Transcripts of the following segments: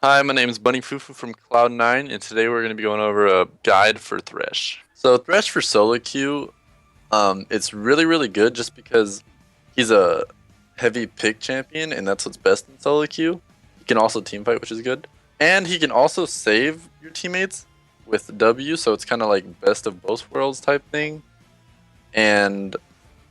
Hi, my name is Bunny Fufu from Cloud9, and today we're going to be going over a guide for Thresh. So Thresh for solo queue, it's really good just because he's a heavy pick champion, and that's what's best in solo queue. He can also team fight, which is good, and he can also save your teammates with W, so it's kind of like best of both worlds type thing. And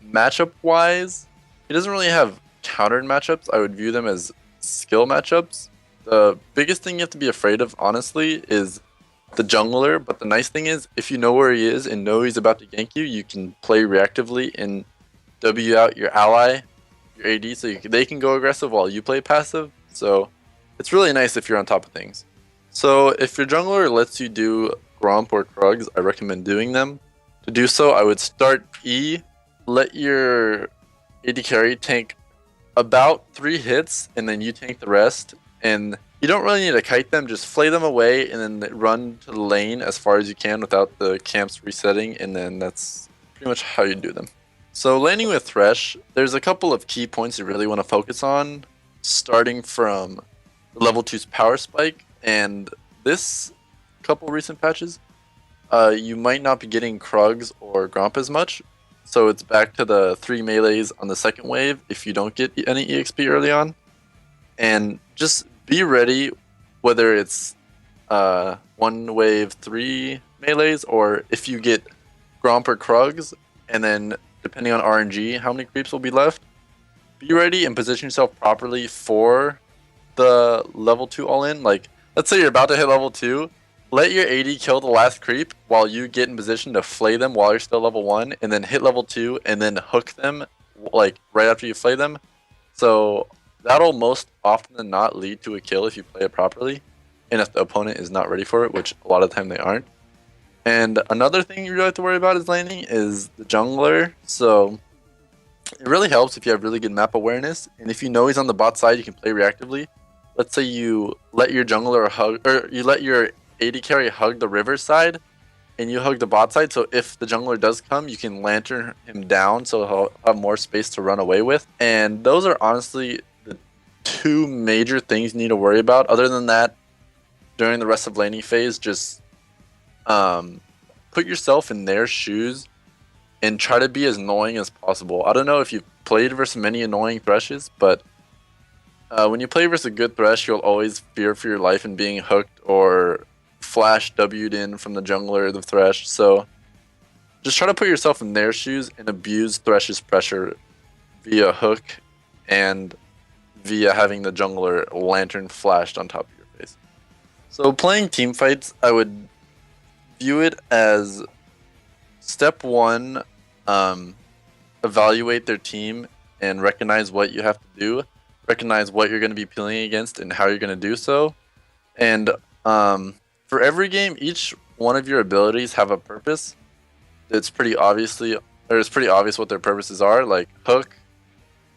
matchup wise, he doesn't really have countered matchups. I would view them as skill matchups. The biggest thing you have to be afraid of, honestly, is the jungler. But the nice thing is, if you know where he is and know he's about to gank you, you can play reactively and W out your ally, your AD, so they can go aggressive while you play passive. So it's really nice if you're on top of things. So if your jungler lets you do Gromp or Krugs, I recommend doing them. To do so, I would start E, let your AD carry tank about 3 hits, and then you tank the rest. And you don't really need to kite them, just flay them away and then run to the lane as far as you can without the camps resetting, and then that's pretty much how you do them. So laning with Thresh, there's a couple of key points you really want to focus on, starting from level 2's power spike, and this couple recent patches, you might not be getting Krugs or Gromp as much, so it's back to the 3 melees on the second wave if you don't get any EXP early on. And just be ready, whether it's 1 wave 3 melees, or if you get Gromp or Krugs, and then depending on RNG, how many creeps will be left. Be ready and position yourself properly for the level 2 all-in. Like, let's say you're about to hit level 2, let your AD kill the last creep while you get in position to flay them while you're still level 1, and then hit level 2, and then hook them, like, right after you flay them. So that'll most often than not lead to a kill if you play it properly, and if the opponent is not ready for it, which a lot of the time they aren't. And another thing you really have to worry about is laning is the jungler. So it really helps if you have really good map awareness, and if you know he's on the bot side, you can play reactively. Let's say you let your jungler hug, or you let your AD carry hug the river side, and you hug the bot side, so if the jungler does come, you can lantern him down so he'll have more space to run away with. And those are honestly the 2 major things you need to worry about. Other than that, during the rest of laning phase, just put yourself in their shoes and try to be as annoying as possible. I don't know if you've played versus many annoying Threshes, but when you play versus a good Thresh, you'll always fear for your life in being hooked or flash W'd in from the jungler or the Thresh. So just try to put yourself in their shoes and abuse Thresh's pressure via hook and via having the jungler lantern flashed on top of your face. So playing team fights, I would view it as step 1, evaluate their team and recognize what you have to do. Recognize what you're going to be playing against and how you're going to do so. And for every game, each one of your abilities have a purpose. It's pretty obvious what their purposes are, like hook,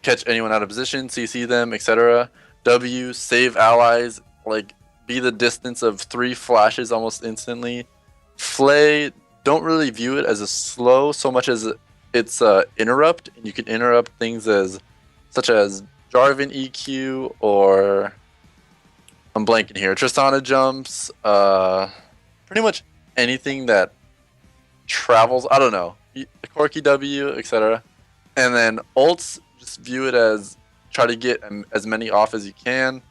catch anyone out of position, CC them, etc. W, save allies, like be the distance of 3 flashes almost instantly. Flay, don't really view it as a slow so much as it's interrupt, and you can interrupt things such as Jarvan EQ, or I'm blanking here, Tristana jumps, pretty much anything that travels, I don't know, Corky W, etc. And then ults, just view it as try to get as many off as you can.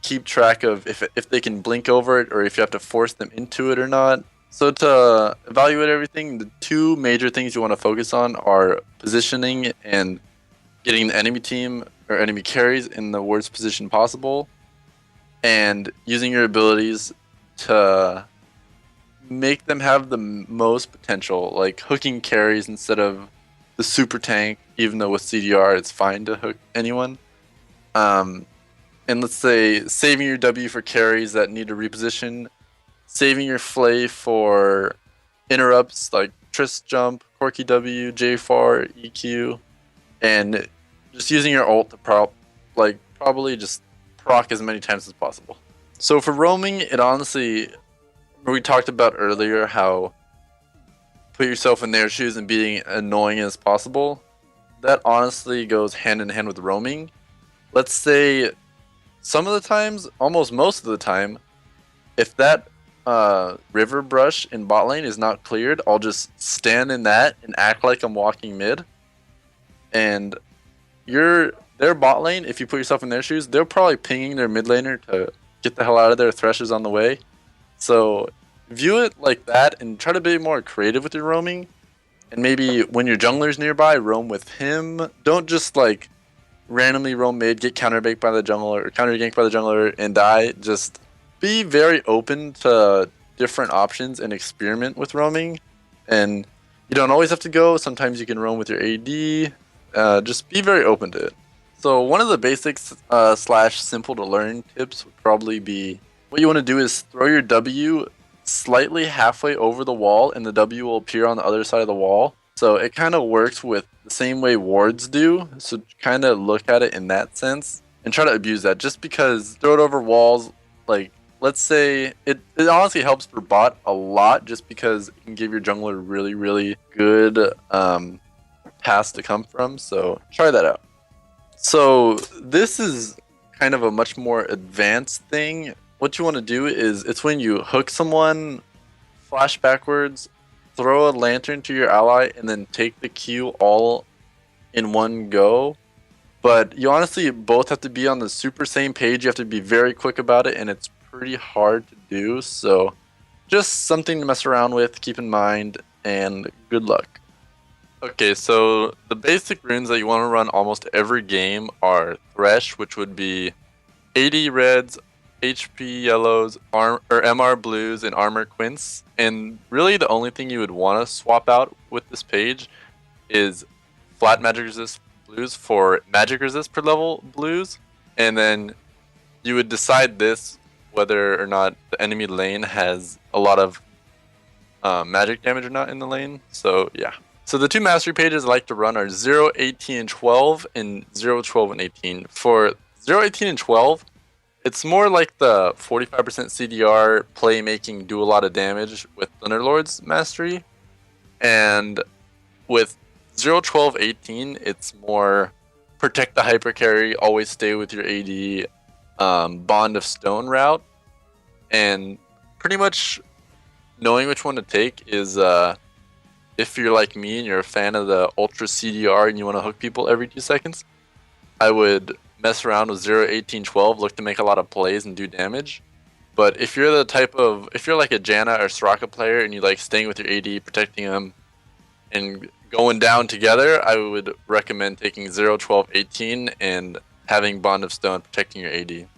Keep track of if they can blink over it, or if you have to force them into it or not. So to evaluate everything, the 2 major things you want to focus on are positioning and getting the enemy team or enemy carries in the worst position possible, and using your abilities to make them have the most potential, like hooking carries instead of the super tank, even though with CDR it's fine to hook anyone. And let's say saving your W for carries that need to reposition, saving your Flay for interrupts like Trist Jump, Corky W, J4, EQ, and just using your ult to probably just proc as many times as possible. So for roaming, it honestly, we talked about earlier how put yourself in their shoes and being annoying as possible. That honestly goes hand in hand with roaming. Let's say some of the times, almost most of the time, if that river brush in bot lane is not cleared, I'll just stand in that and act like I'm walking mid. And their bot lane, if you put yourself in their shoes, they're probably pinging their mid laner to get the hell out of there. Thresh is on the way. So view it like that and try to be more creative with your roaming. And maybe when your jungler's nearby, roam with him. Don't just like randomly roam mid, get counterbanked by the jungler or counter ganked by the jungler and die. Just be very open to different options and experiment with roaming. And you don't always have to go. Sometimes you can roam with your AD. Just be very open to it. So one of the basics slash simple to learn tips would probably be what you want to do is throw your W slightly halfway over the wall and the W will appear on the other side of the wall. So it kind of works with the same way wards do. So kind of look at it in that sense and try to abuse that. Just because throw it over walls, like let's say it honestly helps for bot a lot just because it can give your jungler really, really good paths to come from. So try that out. So this is kind of a much more advanced thing. What you want to do is it's when you hook someone, flash backwards, throw a lantern to your ally, and then take the Q all in one go. But you honestly both have to be on the super same page. You have to be very quick about it, and it's pretty hard to do. So just something to mess around with, keep in mind, and good luck. Okay, so the basic runes that you want to run almost every game are Thresh, which would be AD reds, HP yellows, MR blues, and armor quints. And really the only thing you would want to swap out with this page is flat magic resist blues for magic resist per level blues. And then you would decide this whether or not the enemy lane has a lot of magic damage or not in the lane. So yeah. So the two mastery pages I like to run are 0, 18, and 12, and 0, 12, and 18. For 0, 18, and 12, it's more like the 45% CDR playmaking, do a lot of damage with Thunderlord's mastery. And with 0, 12, 18, it's more protect the hyper carry, always stay with your AD, Bond of Stone route. And pretty much knowing which one to take is... if you're like me and you're a fan of the ultra CDR and you want to hook people every 2 seconds, I would mess around with 0, 18, 12, look to make a lot of plays and do damage. But if you're the type of, if you're like a Janna or Soraka player and you like staying with your AD, protecting them, and going down together, I would recommend taking 0, 12, 18 and having Bond of Stone protecting your AD.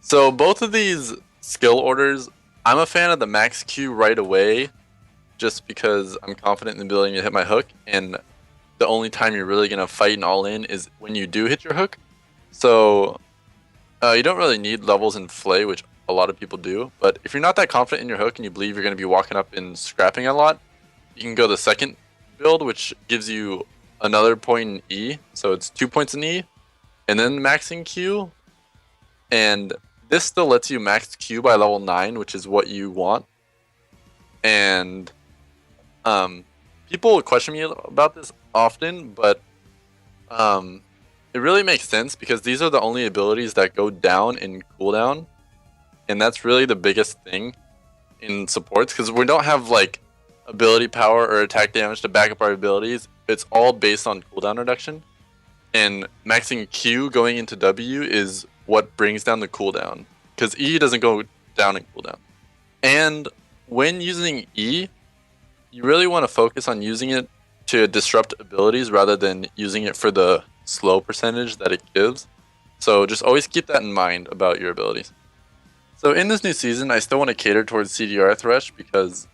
So both of these skill orders, I'm a fan of the max Q right away, just because I'm confident in the ability to hit my hook, and the only time you're really going to fight and all in is when you do hit your hook. So you don't really need levels in Flay, which a lot of people do, but if you're not that confident in your hook and you believe you're going to be walking up and scrapping a lot, you can go the second build, which gives you another point in E, so it's 2 points in E, and then maxing Q, and this still lets you max Q by level 9, which is what you want. And people question me about this often, but it really makes sense because these are the only abilities that go down in cooldown, and that's really the biggest thing in supports, because we don't have like ability power or attack damage to back up our abilities. It's all based on cooldown reduction, and maxing Q going into W is what brings down the cooldown, because E doesn't go down in cooldown. And when using E, you really want to focus on using it to disrupt abilities rather than using it for the slow percentage that it gives. So just always keep that in mind about your abilities. So in this new season, I still want to cater towards CDR Thresh because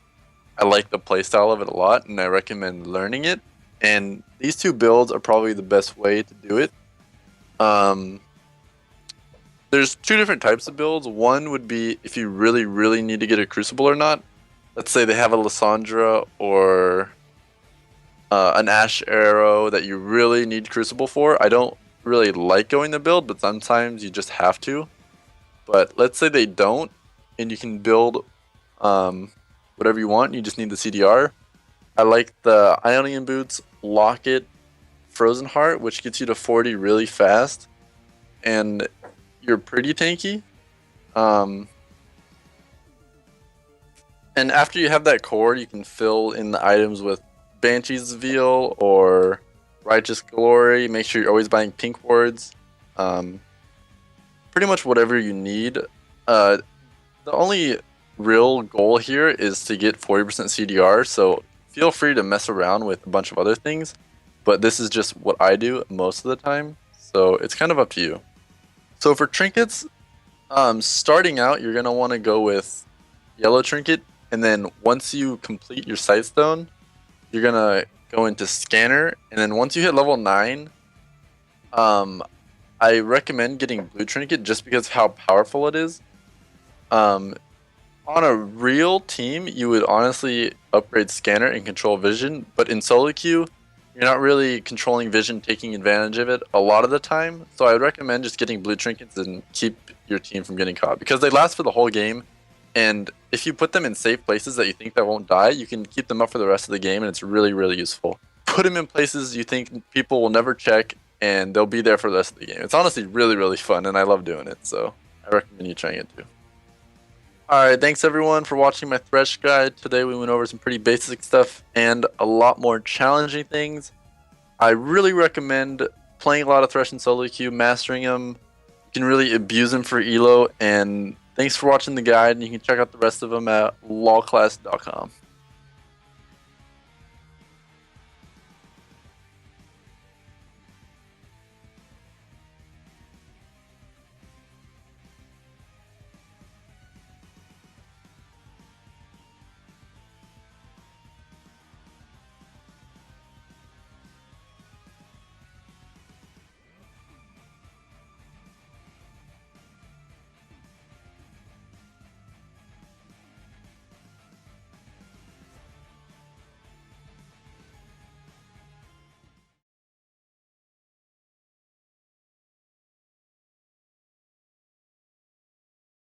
I like the playstyle of it a lot and I recommend learning it. And these two builds are probably the best way to do it. There's two different types of builds. One would be if you really, really need to get a Crucible or not. Let's say they have a Lissandra or an Ash Arrow that you really need Crucible for. I don't really like going the build, but sometimes you just have to. But let's say they don't, and you can build whatever you want. You just need the CDR. I like the Ionian Boots, Locket, Frozen Heart, which gets you to 40 really fast. And you're pretty tanky. And after you have that core, you can fill in the items with Banshee's Veil or Righteous Glory. Make sure you're always buying pink wards. Pretty much whatever you need. The only real goal here is to get 40% CDR, so feel free to mess around with a bunch of other things, but this is just what I do most of the time, so it's kind of up to you. So for trinkets, starting out, you're going to want to go with Yellow Trinket, and then once you complete your Sightstone, you're going to go into Scanner, and then once you hit level 9, I recommend getting Blue Trinket just because of how powerful it is. On a real team, you would honestly upgrade Scanner and control Vision, but in solo queue, you're not really controlling Vision, taking advantage of it a lot of the time. So I would recommend just getting Blue Trinkets and keep your team from getting caught, because they last for the whole game. And if you put them in safe places that you think that won't die, you can keep them up for the rest of the game, and it's really, really useful. Put them in places you think people will never check, and they'll be there for the rest of the game. It's honestly really, really fun, and I love doing it, so I recommend you trying it too. Alright, thanks everyone for watching my Thresh guide. Today we went over some pretty basic stuff and a lot more challenging things. I really recommend playing a lot of Thresh in solo queue, mastering them. You can really abuse them for elo, and thanks for watching the guide, and you can check out the rest of them at lawclass.com.